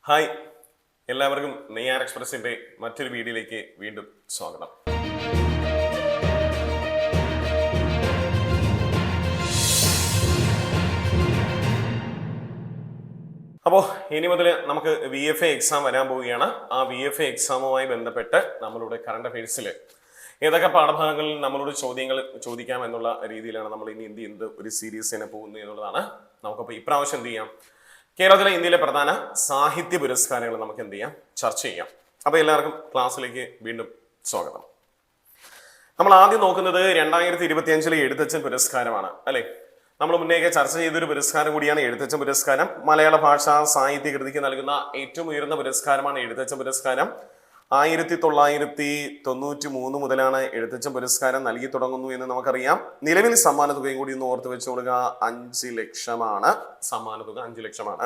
Hi, എല്ലാവർക്കും നെയ്യാർ എക്സ്പ്രസിന്റെ മറ്റൊരു വീഡിയോയിലേക്ക് വീണ്ടും സ്വാഗതം. അപ്പോൾ ഇനി മുതൽ നമുക്ക് VFA എക്സാം വരാൻ പോവുകയാണ്. ആ VFA എക്സാമുമായി ബന്ധപ്പെട്ട് നമ്മളുടെ കറണ്ട് അഫയേഴ്സിൽ ഏതൊക്കെ പാഠഭാഗങ്ങളിൽ നമ്മളോട് ചോദ്യങ്ങൾ ചോദിക്കാം എന്നുള്ള രീതിയിലാണ് നമ്മൾ ഇനി എന്ത് ചെയ്യുന്നത്, ഒരു സീരീസ് തന്നെ പോകുന്നത് എന്നുള്ളതാണ്. നമുക്കപ്പോൾ ഇപ്രാവശ്യം എന്ത് ചെയ്യാം, കേരളത്തിലെ ഇന്ത്യയിലെ പ്രധാന സാഹിത്യ പുരസ്കാരങ്ങൾ നമുക്ക് എന്ത് ചെയ്യാം, ചർച്ച ചെയ്യാം. അപ്പോൾ എല്ലാവർക്കും ക്ലാസ്സിലേക്ക് വീണ്ടും സ്വാഗതം. നമ്മൾ ആദ്യം നോക്കുന്നത് 2025 എഴുത്തച്ഛൻ പുരസ്കാരമാണ് അല്ലെ. നമ്മൾ മുന്നേക്ക് ചർച്ച ചെയ്തൊരു പുരസ്കാരം കൂടിയാണ് എഴുത്തച്ഛൻ പുരസ്കാരം. മലയാള ഭാഷാ സാഹിത്യ കൃതിക്ക് നൽകുന്ന ഏറ്റവും ഉയർന്ന പുരസ്കാരമാണ് എഴുത്തച്ഛൻ പുരസ്കാരം. 1993 മുതലാണ് എഴുത്തച്ഛൻ പുരസ്കാരം നൽകി തുടങ്ങുന്നു എന്ന് നമുക്കറിയാം. നിലവിൽ സമ്മാന തുകയും കൂടി ഒന്ന് ഓർത്ത് വെച്ചുകൊള്ളുക, 5 ലക്ഷമാണ്. സമ്മാന തുക 5 ലക്ഷമാണ്.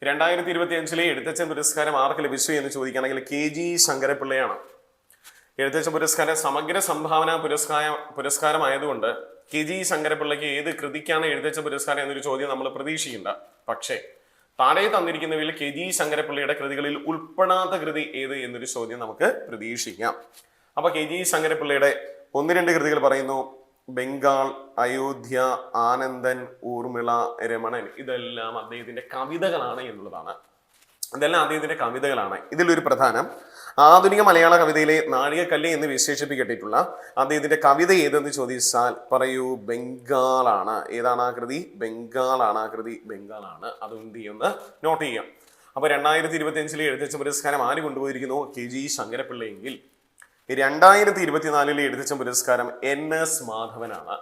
2025 എഴുത്തച്ഛൻ പുരസ്കാരം ആർക്ക് ലഭിച്ചു എന്ന് ചോദിക്കുകയാണെങ്കിൽ KG ശങ്കരപിള്ളയാണ്. എഴുത്തച്ഛൻ പുരസ്കാരം സമഗ്ര സംഭാവന പുരസ്കാരമായതുകൊണ്ട് KG ശങ്കരപിള്ളയ്ക്ക് ഏത് കൃതിക്കാണ് എഴുത്തച്ഛൻ പുരസ്കാരം എന്നൊരു ചോദ്യം നമ്മൾ പ്രതീക്ഷിക്കേണ്ട. പക്ഷേ താഴെ തന്നിരിക്കുന്നവയിൽ KG ശങ്കരപിള്ളയുടെ കൃതികളിൽ ഉൾപ്പെടാത്ത കൃതി ഏത് എന്നൊരു ചോദ്യം നമുക്ക് പ്രതീക്ഷിക്കാം. അപ്പൊ KG ശങ്കരപിള്ളയുടെ 1-2 കൃതികൾ പറയുന്നു. ബംഗാൾ, അയോധ്യ, ആനന്ദൻ, ഊർമിള, രമണൻ, ഇതെല്ലാം അദ്ദേഹത്തിന്റെ കവിതകളാണ് എന്നുള്ളതാണ്. ഇതെല്ലാം അദ്ദേഹത്തിന്റെ കവിതകളാണ്. ഇതിലൊരു പ്രധാനം ആധുനിക മലയാള കവിതയിലെ നാഴികക്കല്ല് എന്ന് വിശേഷിപ്പിക്കപ്പെട്ടിട്ടുള്ള അദ്ദേഹത്തിന്റെ കവിത ഏതെന്ന് ചോദിച്ചാൽ പറയൂ, ബംഗാളാണ്. ഏതാണ് ആ കൃതി? ബംഗാളാണ്. ആ കൃതി ബംഗാളാണ്. അതുകൊണ്ട് ചെയ്യുന്ന നോട്ട് ചെയ്യാം. അപ്പൊ 2025 എഴുത്തച്ഛൻ പുരസ്കാരം ആര് കൊണ്ടുപോയിരിക്കുന്നു? KG ശങ്കരപിള്ളയെങ്കിൽ 2024 എഴുത്തച്ഛൻ പുരസ്കാരം NS മാധവനാണ്.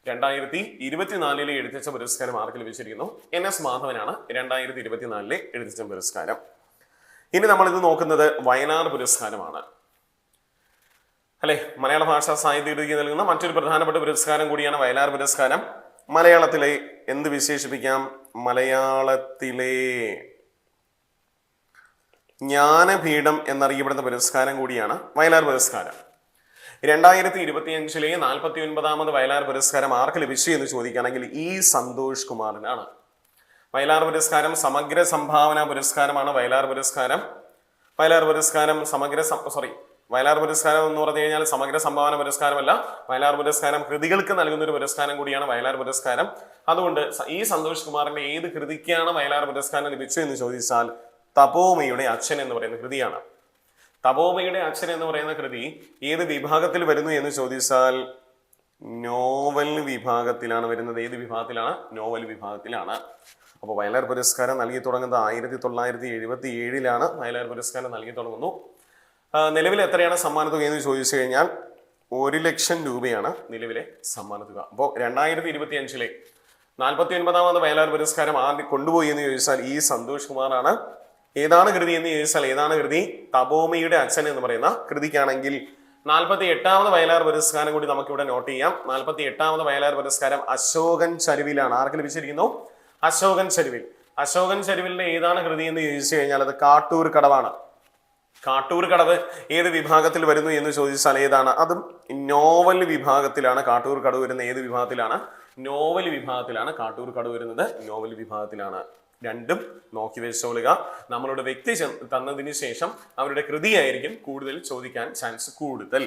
2024 എഴുത്തച്ഛൻ പുരസ്കാരം ആർക്ക് ലഭിച്ചിരിക്കുന്നു? NS മാധവനാണ് 2024 എഴുത്തച്ഛൻ പുരസ്കാരം. ഇനി നമ്മൾ ഇത് നോക്കുന്നത് വയലാർ പുരസ്കാരമാണ് അല്ലെ. മലയാള ഭാഷാ സാഹിത്യ കൃതിക്ക് നൽകുന്ന മറ്റൊരു പ്രധാനപ്പെട്ട പുരസ്കാരം കൂടിയാണ് വയലാർ പുരസ്കാരം. മലയാളത്തിലെ എന്ത് വിശേഷിപ്പിക്കാം? മലയാളത്തിലെ ജ്ഞാനപീഠം എന്നറിയപ്പെടുന്ന പുരസ്കാരം കൂടിയാണ് വയലാർ പുരസ്കാരം. 2025 49ാമത് വയലാർ പുരസ്കാരം ആർക്ക് ലഭിച്ചു എന്ന് ചോദിക്കുകയാണെങ്കിൽ സന്തോഷ് കുമാറിനാണ്. വയലാർ പുരസ്കാരം സമഗ്ര സംഭാവന പുരസ്കാരമാണ്. വയലാർ പുരസ്കാരം വയലാർ പുരസ്കാരം എന്ന് പറഞ്ഞു കഴിഞ്ഞാൽ സമഗ്ര സംഭാവന പുരസ്കാരമല്ല. വയലാർ പുരസ്കാരം കൃതികൾക്ക് നൽകുന്ന ഒരു പുരസ്കാരം കൂടിയാണ് വയലാർ പുരസ്കാരം. അതുകൊണ്ട് സന്തോഷ് കുമാറിന്റെ ഏത് കൃതിക്കാണ് വയലാർ പുരസ്കാരം ലഭിച്ചു എന്ന് ചോദിച്ചാൽ തപോമയുടെ അച്ഛൻ എന്ന് പറയുന്ന കൃതിയാണ്. തപോമയുടെ അച്ഛൻ എന്ന് പറയുന്ന കൃതി ഏത് വിഭാഗത്തിൽ വരുന്നു എന്ന് ചോദിച്ചാൽ നോവൽ വിഭാഗത്തിലാണ് വരുന്നത്. ഏത് വിഭാഗത്തിലാണ്? നോവൽ വിഭാഗത്തിലാണ്. അപ്പോൾ വയലാർ പുരസ്കാരം നൽകി തുടങ്ങുന്നത് 1977 വയലാർ പുരസ്കാരം നൽകി തുടങ്ങുന്നു. നിലവിൽ എത്രയാണ് സമ്മാന തുക എന്ന് ചോദിച്ചു കഴിഞ്ഞാൽ 1 ലക്ഷം രൂപയാണ് നിലവിലെ സമ്മാന തുക. അപ്പോൾ 2025 49ാമത് വയലാർ പുരസ്കാരം ആദ്യം കൊണ്ടുപോയി എന്ന് ചോദിച്ചാൽ സന്തോഷ് കുമാറാണ്. ഏതാണ് കൃതി എന്ന് ചോദിച്ചാൽ ഏതാണ് കൃതി? തപോമയുടെ അച്ഛൻ എന്ന് പറയുന്ന കൃതിക്കാണെങ്കിൽ 48ാമത് വയലാർ പുരസ്കാരം കൂടി നമുക്കിവിടെ നോട്ട് ചെയ്യാം. 48ാമത് വയലാർ പുരസ്കാരം അശോകൻ ചരുവിലാണ്. ആർക്ക് ലഭിച്ചിരിക്കുന്നു? അശോകൻ ചരുവിൽ. അശോകൻ ചരുവിലിന്റെ ഏതാണ് കൃതി എന്ന് ചോദിച്ചു കഴിഞ്ഞാൽ അത് കാട്ടൂർ കടവാണ്. കാട്ടൂർ കടവ് ഏത് വിഭാഗത്തിൽ വരുന്നു എന്ന് ചോദിച്ചാൽ ഏതാണ്? അതും നോവൽ വിഭാഗത്തിലാണ് കാട്ടൂർ കടവ് വരുന്നത്. ഏത് വിഭാഗത്തിലാണ്? നോവൽ വിഭാഗത്തിലാണ് കാട്ടൂർ കടവ് വരുന്നത്. നോവൽ വിഭാഗത്തിലാണ്. രണ്ടും നോക്കി വെച്ചോളുക. നമ്മളുടെ വ്യക്തി തന്നതിന് ശേഷം അവരുടെ കൃതിയായിരിക്കും കൂടുതൽ ചോദിക്കാൻ ചാൻസ് കൂടുതൽ.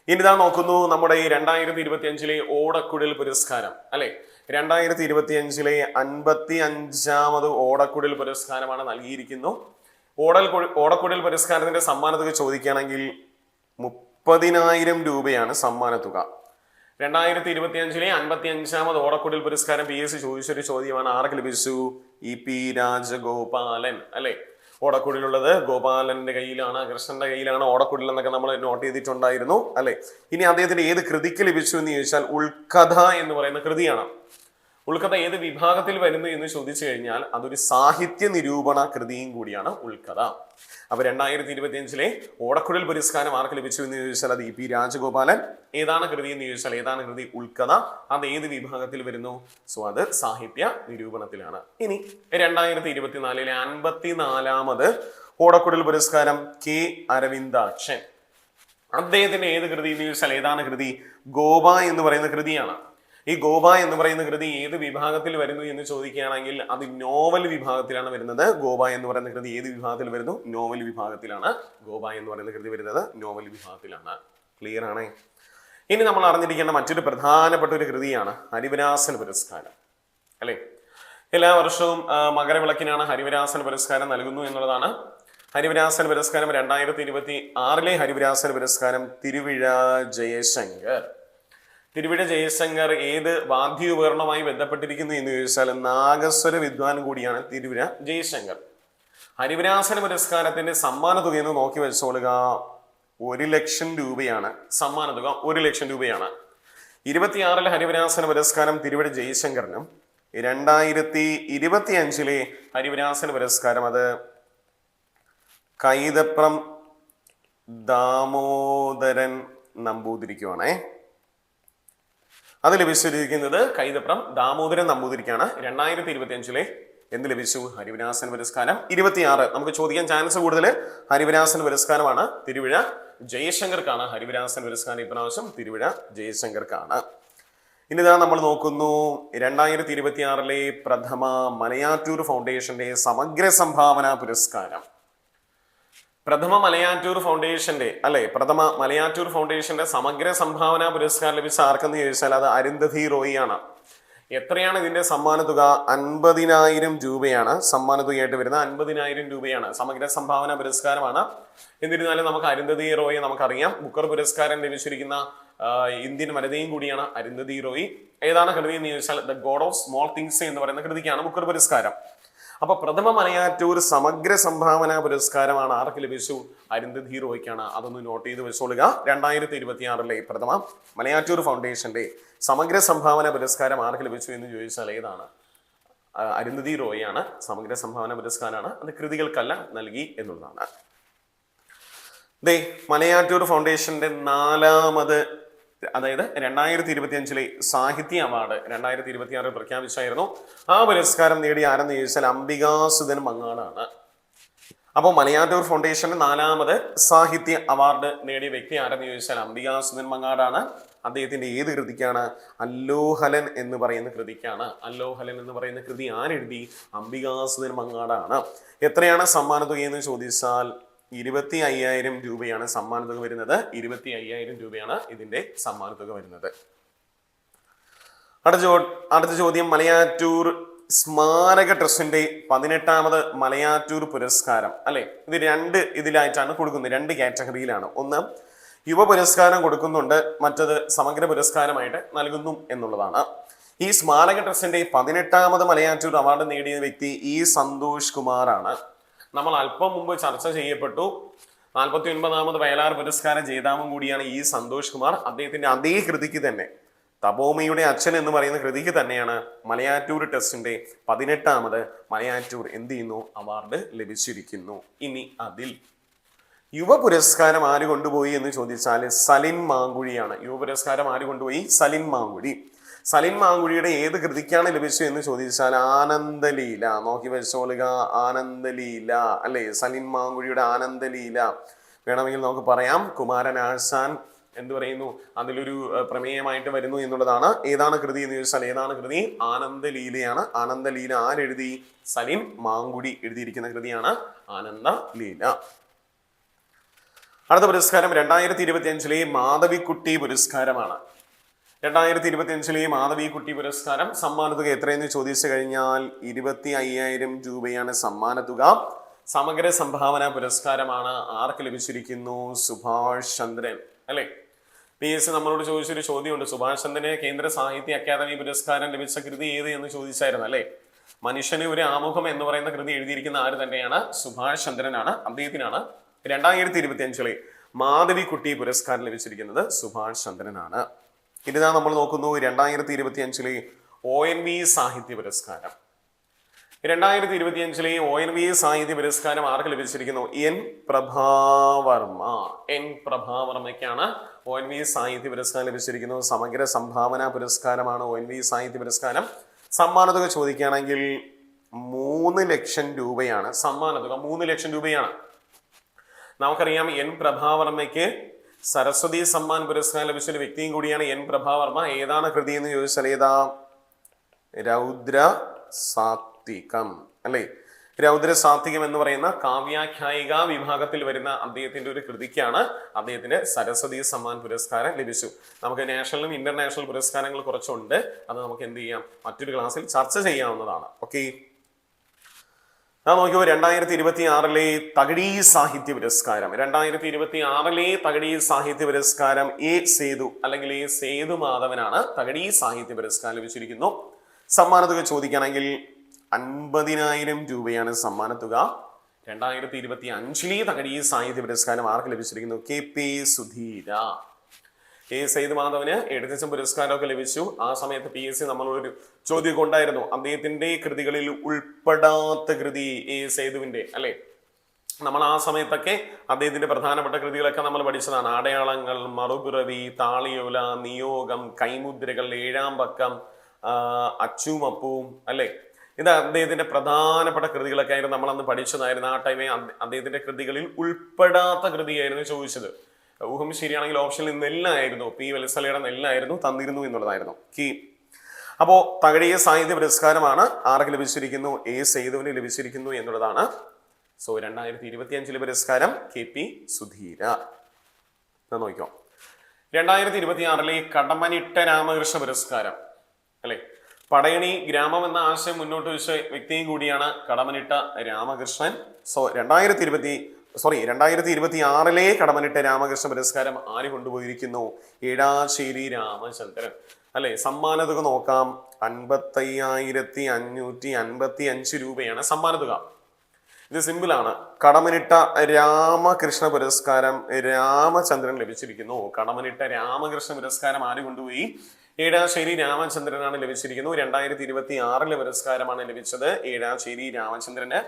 ഇനിതാ നോക്കുന്നു നമ്മുടെ 2025 ഓടക്കുഴൽ പുരസ്കാരം അല്ലെ. 2025 55ാമത് ഓടക്കുഴൽ പുരസ്കാരമാണ് നൽകിയിരിക്കുന്നു. ഓടക്കുഴൽ പുരസ്കാരത്തിന്റെ സമ്മാന തുക ചോദിക്കുകയാണെങ്കിൽ 30,000 രൂപയാണ് സമ്മാന തുക. 2025 55ാമത് ഓടക്കുഴൽ പുരസ്കാരം PSC ചോദിച്ചൊരു ചോദ്യമാണ്. ആർക്ക് ലഭിച്ചു? EP രാജഗോപാലൻ അല്ലെ. ഓടക്കുഴലുള്ളത് ഗോപാലന്റെ കയ്യിലാണ്, കൃഷ്ണന്റെ കയ്യിലാണ് ഓടക്കുഴൽ എന്നൊക്കെ നമ്മൾ നോട്ട് ചെയ്തിട്ടുണ്ടായിരുന്നു അല്ലെ. ഇനി അദ്ദേഹത്തിന്റെ ഏത് കൃതിക്ക് ലഭിച്ചു എന്ന് ചോദിച്ചാൽ ഉൾക്കഥ എന്ന് പറയുന്ന കൃതിയാണ്. ഉൾക്കഥ ഏത് വിഭാഗത്തിൽ വരുന്നു എന്ന് ചോദിച്ചു കഴിഞ്ഞാൽ അതൊരു സാഹിത്യ നിരൂപണ കൃതിയും കൂടിയാണ് ഉൾക്കഥ. അപ്പൊ 2025 ഓടക്കുഴൽ പുരസ്കാരം ആർക്ക് ലഭിച്ചു എന്ന് ചോദിച്ചാൽ അത് EP രാജഗോപാലൻ. ഏതാണ് കൃതി എന്ന് ചോദിച്ചാൽ ഏതാണ് കൃതി? ഉൾക്കഥ. അത് ഏത് വിഭാഗത്തിൽ വരുന്നു? സോ അത് സാഹിത്യ നിരൂപണത്തിലാണ്. ഇനി 2024 54ാമത് ഓടക്കുഴൽ പുരസ്കാരം K അരവിന്ദാക്ഷൻ. അദ്ദേഹത്തിന്റെ ഏത് കൃതി എന്ന് ചോദിച്ചാൽ ഏതാണ് കൃതി? ഗോപ എന്ന് പറയുന്ന കൃതിയാണ്. ഈ ഗോപ എന്ന് പറയുന്ന കൃതി ഏത് വിഭാഗത്തിൽ വരുന്നു എന്ന് ചോദിക്കുകയാണെങ്കിൽ അത് നോവൽ വിഭാഗത്തിലാണ് വരുന്നത്. ഗോപ എന്ന് പറയുന്ന കൃതി ഏത് വിഭാഗത്തിൽ വരുന്നു? നോവൽ വിഭാഗത്തിലാണ്. ഗോപ എന്ന് പറയുന്ന കൃതി വരുന്നത് നോവൽ വിഭാഗത്തിലാണ്. ക്ലിയർ ആണേ? ഇനി നമ്മൾ അറിഞ്ഞിരിക്കേണ്ട മറ്റൊരു പ്രധാനപ്പെട്ട ഒരു കൃതിയാണ് ഹരിവരാസൻ പുരസ്കാരം, അല്ലെ? എല്ലാ വർഷവും മകരവിളക്കിനാണ് ഹരിവരാസൻ പുരസ്കാരം നൽകുന്നു എന്നുള്ളതാണ്. ഹരിവരാസൻ പുരസ്കാരം 2026 ഹരിവരാസൻ പുരസ്കാരം തിരുവിഴ ജയശങ്കർ. തിരുവിഴ ജയശങ്കർ ഏത് വാദ്യോപകരണവുമായി ബന്ധപ്പെട്ടിരിക്കുന്നു എന്ന് ചോദിച്ചാൽ നാഗസ്വര വിദ്വാൻ കൂടിയാണ് തിരുവിഴ ജയശങ്കർ. ഹരിവരാസന പുരസ്കാരത്തിന്റെ സമ്മാന തുക എന്ന് നോക്കി വെച്ചോളുക, 1,00,000 രൂപയാണ് സമ്മാന തുക. 1,00,000 രൂപയാണ്. 26 ഹരിവരാസന പുരസ്കാരം തിരുവിഴ ജയശങ്കറിനും 2025 ഹരിവരാസന പുരസ്കാരം അത് കൈതപ്രം ദാമോദരൻ നമ്പൂതിരിക്കുവാണേ. അത് ലഭിച്ചിരിക്കുന്നത് കൈതപ്രം ദാമോദരൻ നമ്പൂതിരിക്കാണ്. 2025 എന്ത് ലഭിച്ചു? ഹരിവരാസൻ പുരസ്കാരം. 26 നമുക്ക് ചോദിക്കാൻ ചാൻസ് കൂടുതൽ ഹരിവരാസൻ പുരസ്കാരമാണ്. തിരുവിഴ ജയശങ്കർക്കാണ് ഹരിവരാസൻ പുരസ്കാരം ഇപ്രാവശ്യം. തിരുവിഴ ജയശങ്കർക്കാണ്. ഇനിതാ നമ്മൾ നോക്കുന്നു 2026 പ്രഥമ മലയാറ്റൂർ ഫൗണ്ടേഷന്റെ സമഗ്ര സംഭാവന പുരസ്കാരം. പ്രഥമ മലയാറ്റൂർ ഫൗണ്ടേഷന്റെ പ്രഥമ മലയാറ്റൂർ ഫൗണ്ടേഷന്റെ സമഗ്ര സംഭാവന പുരസ്കാരം ലഭിച്ച ആർക്കെന്ന് ചോദിച്ചാൽ അത് അരുന്ധതി റോയി ആണ്. എത്രയാണ് ഇതിന്റെ സമ്മാന തുക? 50,000 രൂപയാണ് സമ്മാന തുകയായിട്ട് വരുന്നത്. 50,000 രൂപയാണ്. സമഗ്ര സംഭാവന പുരസ്കാരമാണ്. എന്നിരുന്നാലും നമുക്ക് അരുന്ധതി റോയെ നമുക്കറിയാം. ബുക്കർ പുരസ്കാരം ലഭിച്ചിരിക്കുന്ന ഇന്ത്യൻ വനിതയും കൂടിയാണ് അരുന്ധതി റോയി. ഏതാണ് കൃതി എന്ന് ചോദിച്ചാൽ the God of small things എന്ന് പറയുന്ന കൃതിക്കാണ് ബുക്കർ പുരസ്കാരം. അപ്പൊ പ്രഥമ മലയാറ്റൂർ സമഗ്ര സംഭാവന പുരസ്കാരമാണ് ആർക്ക് ലഭിച്ചു? അരുന്ധതി റോയ്ക്കാണ്. അതൊന്ന് നോട്ട് ചെയ്ത് വെച്ചോളുക. 2026 പ്രഥമ മലയാറ്റൂർ ഫൗണ്ടേഷന്റെ സമഗ്ര സംഭാവന പുരസ്കാരം ആർക്ക് ലഭിച്ചു എന്ന് ചോദിച്ചാൽ ഏതാണ്? അരുന്ധതി റോയാണ്. സമഗ്ര സംഭാവന പുരസ്കാരമാണ്. അത് കൃതികൾക്കല്ല നൽകി എന്നുള്ളതാണ്. മലയാറ്റൂർ ഫൗണ്ടേഷന്റെ 4ാമത് അതായത് 2025 സാഹിത്യ അവാർഡ് 2026 പ്രഖ്യാപിച്ചായിരുന്നു. ആ പുരസ്കാരം നേടിയ ആരെന്ന് ചോദിച്ചാൽ അംബികാസുധൻ മങ്ങാടാണ്. അപ്പോൾ മലയാറ്റൂർ ഫൗണ്ടേഷന്റെ 4ാമത് സാഹിത്യ അവാർഡ് നേടിയ വ്യക്തി ആരെന്ന് ചോദിച്ചാൽ അംബികാസുധൻ മങ്ങാടാണ്. അദ്ദേഹത്തിന്റെ ഏത് കൃതിക്കാണ്? അല്ലോഹലൻ എന്ന് പറയുന്ന കൃതിക്കാണ്. അല്ലോഹലൻ എന്ന് പറയുന്ന കൃതി ആരെഴുതി? അംബികാസുധൻ മങ്ങാടാണ്. എത്രയാണ് സമ്മാന തുക എന്ന് ചോദിച്ചാൽ 25,000 രൂപയാണ് സമ്മാന തുക വരുന്നത്. 25,000 രൂപയാണ് ഇതിന്റെ സമ്മാന തുക വരുന്നത്. അടുത്ത ചോദ്യം മലയാറ്റൂർ സ്മാരക ട്രസ്റ്റിന്റെ 18ാമത് മലയാറ്റൂർ പുരസ്കാരം ഇത് ഇതിലായിട്ടാണ് കൊടുക്കുന്നത്. 2 കാറ്റഗറിയിലാണ്. ഒന്ന് യുവ പുരസ്കാരം കൊടുക്കുന്നുണ്ട്, മറ്റത് സമഗ്ര പുരസ്കാരമായിട്ട് നൽകുന്നു എന്നുള്ളതാണ്. ഈ സ്മാരക ട്രസ്റ്റിന്റെ 18ാമത് മലയാറ്റൂർ അവാർഡ് നേടിയ വ്യക്തി ഇ സന്തോഷ് കുമാറാണ്. നമ്മൾ അല്പം മുമ്പ് ചർച്ച ചെയ്യപ്പെട്ടു 49ാമത് വയലാർ പുരസ്കാര ജേതാവും കൂടിയാണ് ഇ സന്തോഷ് കുമാർ. അദ്ദേഹത്തിന്റെ അതേ കൃതിക്ക് തന്നെ തപോമയുടെ അച്ഛൻ എന്ന് പറയുന്ന കൃതിക്ക് തന്നെയാണ് മലയാറ്റൂർ ട്രസ്റ്റിന്റെ 18ാമത് മലയാറ്റൂർ എന്ത് ചെയ്യുന്നു അവാർഡ് ലഭിച്ചിരിക്കുന്നു. ഇനി അതിൽ യുവ പുരസ്കാരം ആര് കൊണ്ടുപോയി എന്ന് ചോദിച്ചാൽ സലിൻ മാങ്കുഴിയാണ്. യുവ പുരസ്കാരം ആര് കൊണ്ടുപോയി? സലിൻ മാങ്കുഴി. സലിൻ മാങ്കുഴിയുടെ ഏത് കൃതിക്കാണ് ലഭിച്ചു എന്ന് ചോദിച്ചാൽ ആനന്ദലീല. നോക്കി വെച്ചോളുക, ആനന്ദലീല സലിൻ മാങ്കുഴിയുടെ ആനന്ദലീല. വേണമെങ്കിൽ നമുക്ക് പറയാം കുമാരനാശാൻ എന്ത് പറയുന്നു അതിലൊരു പ്രമേയമായിട്ട് വരുന്നു എന്നുള്ളതാണ്. ഏതാണ് കൃതി എന്ന് ചോദിച്ചാൽ ഏതാണ് കൃതി? ആനന്ദലീലയാണ്. ആനന്ദലീല ആരെഴുതി? സലിൻ മാങ്കുഴി എഴുതിയിരിക്കുന്ന കൃതിയാണ് ആനന്ദലീല. അടുത്ത പുരസ്കാരം 2025 മാധവിക്കുട്ടി പുരസ്കാരമാണ്. 2025 മാധവിക്കുട്ടി പുരസ്കാരം സമ്മാന തുക എത്രയെന്ന് ചോദിച്ചു കഴിഞ്ഞാൽ 25,000 രൂപയാണ് സമ്മാന തുക. സമഗ്ര സംഭാവന പുരസ്കാരമാണ്. ആർക്ക് ലഭിച്ചിരിക്കുന്നു? സുഭാഷ് ചന്ദ്രൻ. PS നമ്മളോട് ചോദിച്ചൊരു ചോദ്യമുണ്ട്. സുഭാഷ് ചന്ദ്രന് കേന്ദ്ര സാഹിത്യ അക്കാദമി പുരസ്കാരം ലഭിച്ച കൃതി ഏത് എന്ന് ചോദിച്ചായിരുന്നു മനുഷ്യന് ഒരു ആമുഖം എന്ന് പറയുന്ന കൃതി എഴുതിയിരിക്കുന്ന ആര് തന്നെയാണ്? സുഭാഷ് ചന്ദ്രനാണ്. അദ്ദേഹത്തിനാണ് 2025 മാധവിക്കുട്ടി പുരസ്കാരം ലഭിച്ചിരിക്കുന്നത് സുഭാഷ് ചന്ദ്രനാണ്. ഇതാ നമ്മൾ നോക്കുന്നു 2025 ONV സാഹിത്യ പുരസ്കാരം. 2025 ONV സാഹിത്യ പുരസ്കാരം ആർക്ക് ലഭിച്ചിരിക്കുന്നു? N പ്രഭാവർമ്മ. N പ്രഭാവർമ്മയ്ക്കാണ് ONV സാഹിത്യ പുരസ്കാരം ലഭിച്ചിരിക്കുന്നു. സമഗ്ര സംഭാവന പുരസ്കാരമാണ് ONV സാഹിത്യ പുരസ്കാരം. സമ്മാന തുക ചോദിക്കുകയാണെങ്കിൽ 3 ലക്ഷം രൂപയാണ് സമ്മാന തുക. 3 ലക്ഷം രൂപയാണ്. നമുക്കറിയാം N പ്രഭാവർമ്മയ്ക്ക് സരസ്വതി സമ്മാൻ പുരസ്കാരം ലഭിച്ച ഒരു വ്യക്തിയും കൂടിയാണ് എൻ പ്രഭാവർമ്മ. ഏതാണ് കൃതി എന്ന് ചോദിച്ചാൽ ഏതാ? രൗദ്ര സാത്വികം അല്ലെ. രൗദ്ര സാത്വികം എന്ന് പറയുന്ന കാവ്യാഖ്യായിക വിഭാഗത്തിൽ വരുന്ന അദ്ദേഹത്തിന്റെ ഒരു കൃതിക്കാണ് അദ്ദേഹത്തിന് സരസ്വതി സമ്മാൻ പുരസ്കാരം ലഭിച്ചു. നമുക്ക് നാഷണലും ഇന്റർനാഷണൽ പുരസ്കാരങ്ങൾ കുറച്ചുണ്ട്. അത് നമുക്ക് എന്ത് ചെയ്യാം, മറ്റൊരു ക്ലാസ്സിൽ ചർച്ച ചെയ്യാവുന്നതാണ്. ഓക്കെ, നോക്കിയോ 2026 തകഴി സാഹിത്യ പുരസ്കാരം. 2026 തകഴി സാഹിത്യ പുരസ്കാരം എ സേതു അല്ലെങ്കിൽ എ സേതു മാധവനാണ് തകഴി സാഹിത്യ പുരസ്കാരം ലഭിച്ചിരിക്കുന്നു. സമ്മാനത്തുക ചോദിക്കുകയാണെങ്കിൽ 50,000 രൂപയാണ് സമ്മാനത്തുക. 2025 തകഴി സാഹിത്യ പുരസ്കാരം ആർക്ക് ലഭിച്ചിരിക്കുന്നു? KP സുധീര. എ സേതു മാധവന് എഴുത്തച്ഛൻ പുരസ്കാരമൊക്കെ ലഭിച്ചു. ആ സമയത്ത് PSC നമ്മളൊരു ചോദ്യം ഉണ്ടായിരുന്നു, അദ്ദേഹത്തിന്റെ കൃതികളിൽ ഉൾപ്പെടാത്ത കൃതി എ സേതുവിന്റെ അല്ലെ. നമ്മൾ ആ സമയത്തൊക്കെ അദ്ദേഹത്തിന്റെ പ്രധാനപ്പെട്ട കൃതികളൊക്കെ നമ്മൾ പഠിച്ചതാണ്. അടയാളങ്ങൾ, മറുപിറവി, താളിയോല, നിയോഗം, കൈമുദ്രകൾ, ഏഴാം പക്കം, അച്ചും അപ്പവും അല്ലെ. ഇത് അദ്ദേഹത്തിന്റെ പ്രധാനപ്പെട്ട കൃതികളൊക്കെ ആയിരുന്നു നമ്മൾ അന്ന് പഠിച്ചതായിരുന്നു. ആ ടൈമേ അദ്ദേഹത്തിന്റെ കൃതികളിൽ ഉൾപ്പെടാത്ത കൃതിയായിരുന്നു ചോദിച്ചത്. ഊഹം ശരിയാണെങ്കിൽ ഓപ്ഷനിൽ നെല്ലായിരുന്നു, P വത്സലയുടെ നെല്ലായിരുന്നു തന്നിരുന്നു എന്നുള്ളതായിരുന്നു കീ. അപ്പോ തകഴിയ സാഹിത്യ പുരസ്കാരമാണ് ആർക്ക് ലഭിച്ചിരിക്കുന്നു? എ സേതുവിന് ലഭിച്ചിരിക്കുന്നു എന്നുള്ളതാണ്. സോ 2025 പുരസ്കാരം KP സുധീര. നോക്കിക്കോ, 2026 കടമനിട്ട രാമകൃഷ്ണ പുരസ്കാരം അല്ലെ. പടയണി ഗ്രാമം എന്ന ആശയം മുന്നോട്ട് വെച്ച വ്യക്തിയും കൂടിയാണ് കടമനിട്ട രാമകൃഷ്ണൻ. സോ 2026 കടമനിട്ട രാമകൃഷ്ണ പുരസ്കാരം ആര് കൊണ്ടുപോയിരിക്കുന്നു? ഏഴാശ്ശേരി രാമചന്ദ്രൻ അല്ലെ. സമ്മാനതുക നോക്കാം, 55,555 രൂപയാണ് സമ്മാനതുക. ഇത് സിമ്പിൾ ആണ്. കടമനിട്ട രാമകൃഷ്ണ പുരസ്കാരം രാമചന്ദ്രൻ ലഭിച്ചിരിക്കുന്നു. കടമനിട്ട രാമകൃഷ്ണ പുരസ്കാരം ആര് കൊണ്ടുപോയി? ഏഴാശ്ശേരി രാമചന്ദ്രനാണ് ലഭിച്ചിരിക്കുന്നു. 2026 പുരസ്കാരമാണ് ലഭിച്ചത് ഏഴാശ്ശേരി രാമചന്ദ്രന്.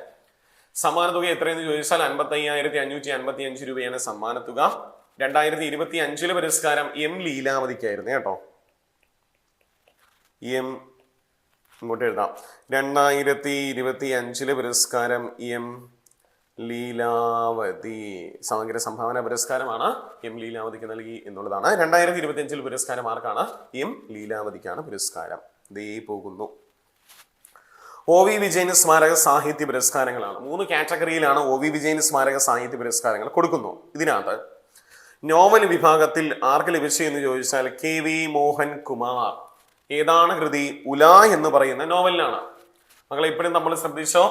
സമ്മാനത്തുക എത്രയെന്ന് ചോദിച്ചാൽ 55,555 രൂപയാണ് സമ്മാനത്തുക. 2025 പുരസ്കാരം M ലീലാവതിക്കായിരുന്നു കേട്ടോ. എം ഇങ്ങോട്ട് എഴുതാം. 2025 പുരസ്കാരം M ലീലാവതി സമഗ്ര സംഭാവന പുരസ്കാരമാണ്. M ലീലാവതിക്ക് നൽകി എന്നുള്ളതാണ്. 2025 പുരസ്കാരം ആർക്കാണ്? M ലീലാവതിക്കാണ് പുരസ്കാരം. ദേ പോകുന്നു. OV വിജയൻ സ്മാരക സാഹിത്യ പുരസ്കാരങ്ങളാണ്. 3 കാറ്റഗറിയിലാണ് OV വിജയൻ സ്മാരക സാഹിത്യ പുരസ്കാരങ്ങൾ കൊടുക്കുന്നു. ഇതിനകത്ത് നോവൽ വിഭാഗത്തിൽ ആർക്ക് ലഭിച്ചു എന്ന് ചോദിച്ചാൽ KV മോഹൻ കുമാർ. ഏതാണ് കൃതി? ഉല എന്ന് പറയുന്ന നോവലിനാണ്. മക്കളെ ഇപ്പോഴും നമ്മൾ ശ്രദ്ധിച്ചോ,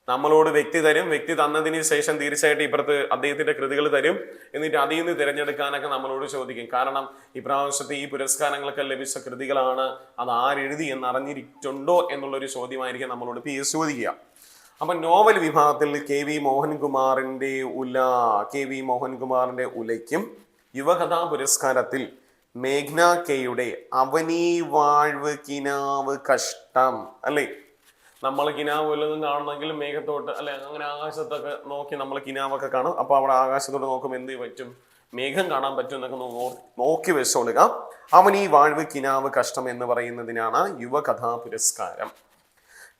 നമ്മളോട് വ്യക്തി തരും, വ്യക്തി തന്നതിന് ശേഷം തീർച്ചയായിട്ടും ഇപ്പുറത്ത് അദ്ദേഹത്തിന്റെ കൃതികൾ തരും. എന്നിട്ട് അതിൽ നിന്ന് തിരഞ്ഞെടുക്കാനൊക്കെ നമ്മളോട് ചോദിക്കും. കാരണം ഇപ്രാവശ്യത്തെ ഈ പുരസ്കാരങ്ങളൊക്കെ ലഭിച്ച കൃതികളാണ്, അത് ആരെഴുതി എന്ന് അറിഞ്ഞിട്ടുണ്ടോ എന്നുള്ളൊരു ചോദ്യമായിരിക്കും നമ്മളോട് PSC ചോദിക്കുക. അപ്പൊ നോവൽ വിഭാഗത്തിൽ KV മോഹൻകുമാറിന്റെ ഉല, KV മോഹൻകുമാറിന്റെ ഉലയ്ക്കും യുവകഥാ പുരസ്കാരത്തിൽ മേഘ്ന കെയുടെ അവനീ വാഴ്വ് കിനാവ് കഷ്ടം അല്ലെ. നമ്മൾ കിനാവ് വല്ലതും കാണണമെങ്കിൽ മേഘത്തോട്ട് അല്ലെ, അങ്ങനെ ആകാശത്തൊക്കെ നോക്കി നമ്മൾ കിനാവൊക്കെ കാണും. അപ്പൊ അവിടെ ആകാശത്തോട്ട് നോക്കുമ്പോൾ എന്ത് പറ്റും? മേഘം കാണാൻ പറ്റും എന്നൊക്കെ നോക്കി വെച്ചോളുക. അവനീ വാഴ്വ് കിനാവ് കഷ്ടം എന്ന് പറയുന്നതിനാണ് യുവകഥാ പുരസ്കാരം.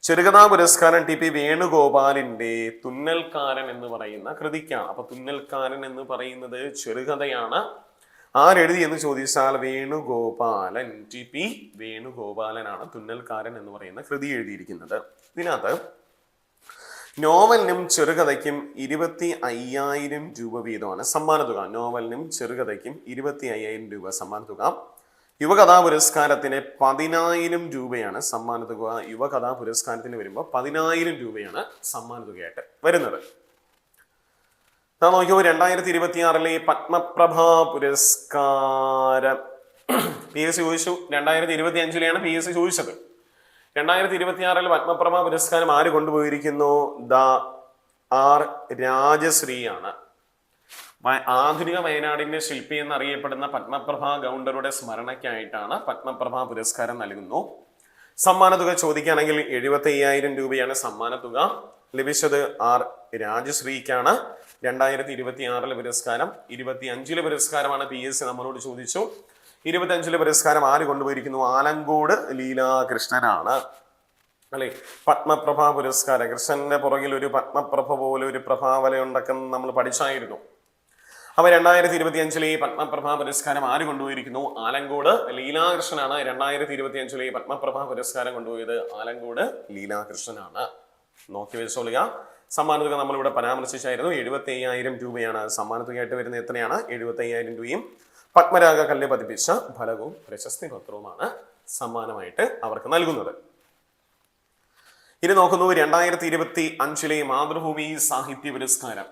ചെറുകഥാ പുരസ്കാരം TP വേണുഗോപാലിന്റെ തുന്നൽക്കാരൻ എന്ന് പറയുന്ന കൃതിക്കാണ്. അപ്പൊ തുന്നൽക്കാരൻ എന്ന് പറയുന്നത് ചെറുകഥയാണ്. ആരെഴുതി എന്ന് ചോദിച്ചാൽ വേണുഗോപാലൻ. TP വേണുഗോപാലനാണ് തുന്നൽക്കാരൻ എന്ന് പറയുന്ന കൃതി എഴുതിയിരിക്കുന്നത്. ഇതിനകത്ത് നോവലിനും ചെറുകഥയ്ക്കും 25,000 രൂപ വീതമാണ് സമ്മാനത്തുക. നോവലിനും ചെറുകഥയ്ക്കും 25,000 രൂപ സമ്മാനത്തുക. യുവകഥാ പുരസ്കാരത്തിന് 10,000 രൂപയാണ് സമ്മാനത്തുക. യുവകഥാ പുരസ്കാരത്തിന് വരുമ്പോൾ 10,000 രൂപയാണ് സമ്മാനത്തുകയായിട്ട് വരുന്നത്. നോക്കിയോ 2026 പത്മപ്രഭ പുരസ്കാരം PSC ചോദിച്ചു. 2025 PSC ചോദിച്ചത്. 2026 പത്മപ്രഭ പുരസ്കാരം ആര് കൊണ്ടുപോയിരിക്കുന്നു? R രാജശ്രീയാണ്. ആധുനിക വയനാടിന്റെ ശില്പി എന്നറിയപ്പെടുന്ന പത്മപ്രഭ ഗൗണ്ടറുടെ സ്മരണയ്ക്കായിട്ടാണ് പത്മപ്രഭ പുരസ്കാരം നൽകുന്നു. സമ്മാനത്തുക ചോദിക്കുകയാണെങ്കിൽ 75,000 രൂപയാണ് സമ്മാനത്തുക. ലഭിച്ചത് R രാജശ്രീക്കാണ്. 2026 പുരസ്കാരം. 25 പുരസ്കാരമാണ് PSC നമ്മളോട് ചോദിച്ചു. 25 പുരസ്കാരം ആര് കൊണ്ടുപോയിരിക്കുന്നു? ആലങ്കോട് ലീലാകൃഷ്ണനാണ് അല്ലെ. പത്മപ്രഭ പുരസ്കാരം. കൃഷ്ണന്റെ പുറകിൽ ഒരു പത്മപ്രഭ പോലെ ഒരു പ്രഭാവല ഉണ്ടൊക്കെ നമ്മൾ പഠിച്ചായിരുന്നു. അപ്പൊ 2025 പത്മപ്രഭ പുരസ്കാരം ആര് കൊണ്ടുപോയിരിക്കുന്നു? ആലങ്കോട് ലീലാകൃഷ്ണനാണ്. 2025 പത്മപ്രഭ പുരസ്കാരം കൊണ്ടുപോയത് ആലങ്കോട് ലീലാകൃഷ്ണനാണ്. നോക്കി വെച്ചോളുക. സമ്മാനതുക നമ്മളിവിടെ പരാമർശിച്ചായിരുന്നു. 75,000 രൂപയാണ് സമ്മാനതുകയായിട്ട് വരുന്നത്. എത്രയാണ്? 75,000 രൂപയും പത്മരാഗ കല്ല് പതിപ്പിച്ച ഫലകവും പ്രശസ്തി പത്രവുമാണ് സമ്മാനമായിട്ട് അവർക്ക് നൽകുന്നത്. ഇനി നോക്കുന്നു 2025 മാതൃഭൂമി സാഹിത്യ പുരസ്കാരം.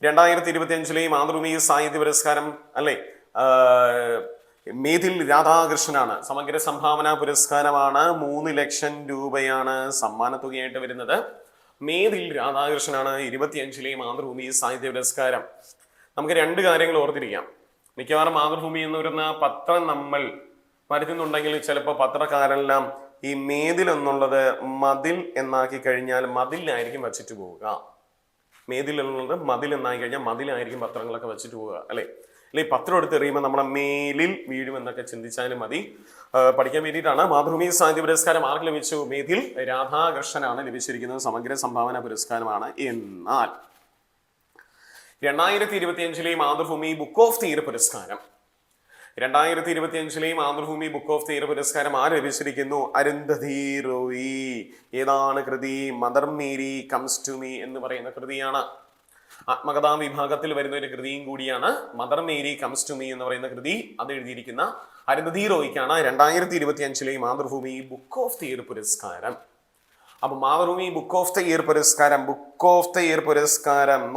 2025 മാതൃഭൂമി സാഹിത്യ പുരസ്കാരം അല്ലെ മേതിൽ രാധാകൃഷ്ണനാണ്. സമഗ്ര സംഭാവന പുരസ്കാരമാണ്. 3 ലക്ഷം രൂപയാണ് സമ്മാനത്തുകയായിട്ട് വരുന്നത്. മേതിൽ രാധാകൃഷ്ണനാണ് 25 മാതൃഭൂമി സാഹിത്യ പുരസ്കാരം. നമുക്ക് 2 കാര്യങ്ങൾ ഓർത്തിരിക്കാം. മിക്കവാറും മാതൃഭൂമി എന്ന് പറയുന്ന പത്രം നമ്മൾ വരുത്തുന്നുണ്ടെങ്കിൽ ചിലപ്പോൾ പത്രക്കാരെല്ലാം ഈ മേതിൽ എന്നുള്ളത് മതിൽ എന്നാക്കി കഴിഞ്ഞാൽ മതിലായിരിക്കും വച്ചിട്ട് പോവുക. മേതിൽ എന്നുള്ളത് മതിൽ എന്നാക്കി കഴിഞ്ഞാൽ മതിലായിരിക്കും പത്രങ്ങളൊക്കെ വെച്ചിട്ട് പോവുക അല്ലെ. അല്ലെങ്കിൽ പത്രം എടുത്ത് എറിയുമ്പോൾ നമ്മളെ മേലിൽ വീഴും എന്നൊക്കെ ചിന്തിച്ചാലും മതി. പഠിക്കാൻ വേണ്ടിയിട്ടാണ്. മാതൃഭൂമി സാഹിത്യ പുരസ്കാരം ആർക്ക് ലഭിച്ചു? മേതിൽ രാധാകൃഷ്ണനാണ് ലഭിച്ചിരിക്കുന്നത്. സമഗ്ര സംഭാവന പുരസ്കാരമാണ്. എന്നാൽ 2025 Mathrubhumi book of the year പുരസ്കാരം 2025 Mathrubhumi book of the year പുരസ്കാരം ആര് ലഭിച്ചിരിക്കുന്നു? അരുന്ധതി റോയി. ഏതാണ് കൃതി? Mother Mary comes to me എന്ന് പറയുന്ന കൃതിയാണ്. ആത്മകഥാ വിഭാഗത്തിൽ വരുന്ന ഒരു കൃതിയും കൂടിയാണ് Mother Mary comes to me എന്ന് പറയുന്ന കൃതി. അത് എഴുതിയിരിക്കുന്ന അരുന്ധതി റോയിക്കാണ് 2025 Mathrubhumi book of the year പുരസ്കാരം. അപ്പൊ Mathrubhumi book of the year പുരസ്കാരം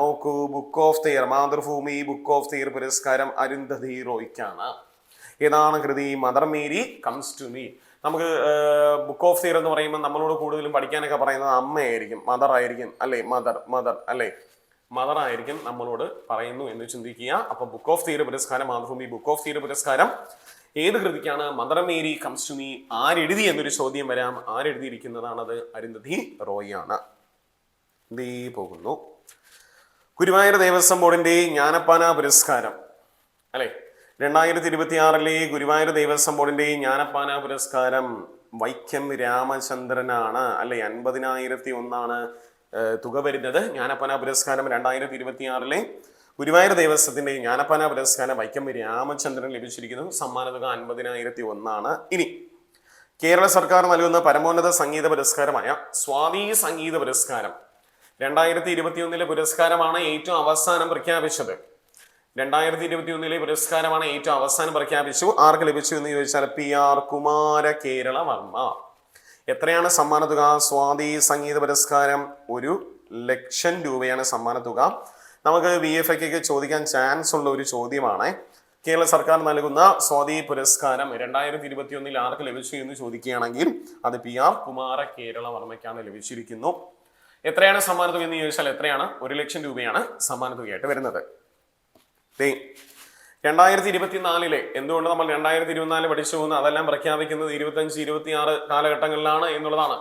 നോക്കൂ. Book of the year Mathrubhumi book of the year പുരസ്കാരം അരുന്ധതി റോയിക്കാണ്. ഏതാണ് കൃതി? Mother Mary comes to me. നമുക്ക് ബുക്ക് ഓഫ് ദി ഇയർ എന്ന് പറയുമ്പോൾ നമ്മളോട് കൂടുതലും പഠിക്കാനൊക്കെ പറയുന്നത് അമ്മയായിരിക്കും, മദർ ആയിരിക്കും അല്ലെ. മദർ അല്ലെ, മദർ ആയിരിക്കും നമ്മളോട് പറയുന്നു എന്ന് ചിന്തിക്കുക. അപ്പൊ ബുക്ക് ഓഫ് ദി ഇയർ പുരസ്കാരം Mathrubhumi book of the year പുരസ്കാരം ഏത് കൃതിക്കാണ്? Mother Mary comes to me. ആരെഴുതി എന്നൊരു ചോദ്യം വരാം. ആരെഴുതിയിരിക്കുന്നതാണത്? അരുന്ധതി റോയ് ആണ്. ദേ പോകുന്നു. ഗുരുവായൂർ ദേവസ്വം ബോർഡിന്റെ ജ്ഞാനപ്പാന പുരസ്കാരം അല്ലെ. 2026 ഗുരുവായൂർ ദേവസ്വം ബോർഡിന്റെ ജ്ഞാനപ്പാന പുരസ്കാരം വൈക്കം രാമചന്ദ്രനാണ് അല്ലെ. 50,001 തുക വരുന്നത്. ജ്ഞാനപ്പാന പുരസ്കാരം 2026 ഗുരുവായൂർ ദേവസ്വത്തിന്റെ ജ്ഞാനപ്പാന പുരസ്കാരം വൈക്കം രാമചന്ദ്രൻ ലഭിച്ചിരിക്കുന്നു. സമ്മാന തുക 50,001. ഇനി കേരള സർക്കാർ നൽകുന്ന പരമോന്നത സംഗീത പുരസ്കാരമായ സ്വാതി സംഗീത പുരസ്കാരം 2021 പുരസ്കാരമാണ് ഏറ്റവും അവസാനം പ്രഖ്യാപിച്ചത്. 2021 പുരസ്കാരമാണ് ഏറ്റവും അവസാനം പ്രഖ്യാപിച്ചു. ആർക്ക് ലഭിച്ചു എന്ന് ചോദിച്ചാൽ PR കുമാര കേരള വർമ്മ. എത്രയാണ് സമ്മാന തുക? സ്വാതി സംഗീത പുരസ്കാരം 1 ലക്ഷം രൂപയാണ് സമ്മാന തുക. നമുക്ക് VFK ചോദിക്കാൻ ചാൻസ് ഉള്ള ഒരു ചോദ്യമാണ്. കേരള സർക്കാർ നൽകുന്ന സ്വാതി പുരസ്കാരം 2021 ആർക്ക് ലഭിച്ചു എന്ന് ചോദിക്കുകയാണെങ്കിൽ അത് PR കുമാര കേരള വർമ്മയ്ക്കാണ് ലഭിച്ചിരിക്കുന്നു. എത്രയാണ് സമ്മാന തുക എന്ന് ചോദിച്ചാൽ എത്രയാണ്? 1 ലക്ഷം രൂപയാണ് സമ്മാന തുകയായിട്ട് വരുന്നത്. 2024 എന്തുകൊണ്ട് നമ്മൾ 2024 പഠിച്ചു പോകുന്ന അതെല്ലാം പ്രഖ്യാപിക്കുന്നത് 25-26 കാലഘട്ടങ്ങളിലാണ് എന്നുള്ളതാണ്.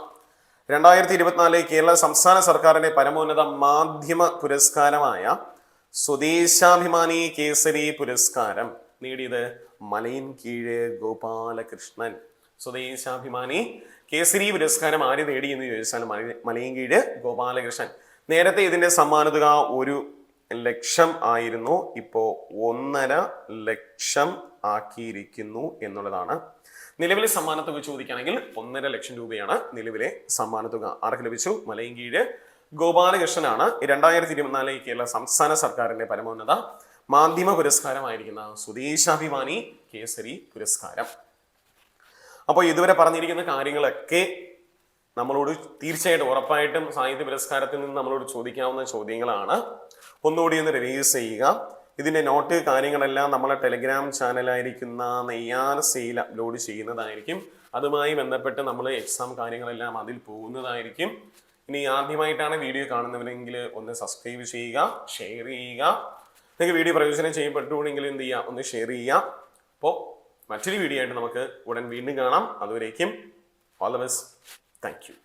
2024 കേരള സംസ്ഥാന സർക്കാരിന്റെ പരമോന്നത മാധ്യമ പുരസ്കാരമായ സ്വദേശാഭിമാനി കേസരി പുരസ്കാരം നേടിയത് മലയൻകീഴ് ഗോപാലകൃഷ്ണൻ. സ്വദേശാഭിമാനി കേസരി പുരസ്കാരം ആര് നേടി എന്ന് ചോദിച്ചാൽ മലയൻകീഴ് ഗോപാലകൃഷ്ണൻ. നേരത്തെ ഇതിന്റെ സമ്മാന തുക 1 ലക്ഷം ആയിരുന്നു. ഇപ്പോ 1.5 ലക്ഷം ആക്കിയിരിക്കുന്നു എന്നുള്ളതാണ്. നിലവിലെ സമ്മാന തുക ചോദിക്കുകയാണെങ്കിൽ 1.5 ലക്ഷം രൂപയാണ് നിലവിലെ സമ്മാന തുക. ആർക്ക് ലഭിച്ചു? മലയൻകീഴ് ഗോപാലകൃഷ്ണനാണ്. 2024 കേരള സംസ്ഥാന സർക്കാരിന്റെ പരമോന്നത മാധ്യമ പുരസ്കാരമായിരിക്കുന്ന സ്വദേശാഭിമാനി കേസരി പുരസ്കാരം. അപ്പോൾ ഇതുവരെ പറഞ്ഞിരിക്കുന്ന കാര്യങ്ങളൊക്കെ നമ്മളോട് തീർച്ചയായിട്ടും ഉറപ്പായിട്ടും സാഹിത്യ പുരസ്കാരത്തിൽ നിന്ന് നമ്മളോട് ചോദിക്കാവുന്ന ചോദ്യങ്ങളാണ്. ഒന്നുകൂടി ഒന്ന് റിവൈസ് ചെയ്യുക. ഇതിന്റെ നോട്ട് കാര്യങ്ങളെല്ലാം നമ്മളെ ടെലിഗ്രാം ചാനലായിരിക്കുന്ന നെയ്യാർ സെയിൽ അപ്ലോഡ് ചെയ്യുന്നതായിരിക്കും. അതുമായി ബന്ധപ്പെട്ട് നമ്മൾ എക്സാം കാര്യങ്ങളെല്ലാം അതിൽ പോകുന്നതായിരിക്കും. ഇനി ആദ്യമായിട്ടാണ് വീഡിയോ കാണുന്നവരെങ്കിൽ ഒന്ന് സബ്സ്ക്രൈബ് ചെയ്യുക, ഷെയർ ചെയ്യുക. നിങ്ങൾക്ക് വീഡിയോ പ്രയോജനം ചെയ്യപ്പെട്ടുകൊണ്ടെങ്കിൽ എന്ത് ചെയ്യുക? ഒന്ന് ഷെയർ ചെയ്യുക. അപ്പോൾ മറ്റൊരു വീഡിയോ ആയിട്ട് നമുക്ക് ഉടൻ വീണ്ടും കാണാം. അതുവരേക്കും all the best. Thank you.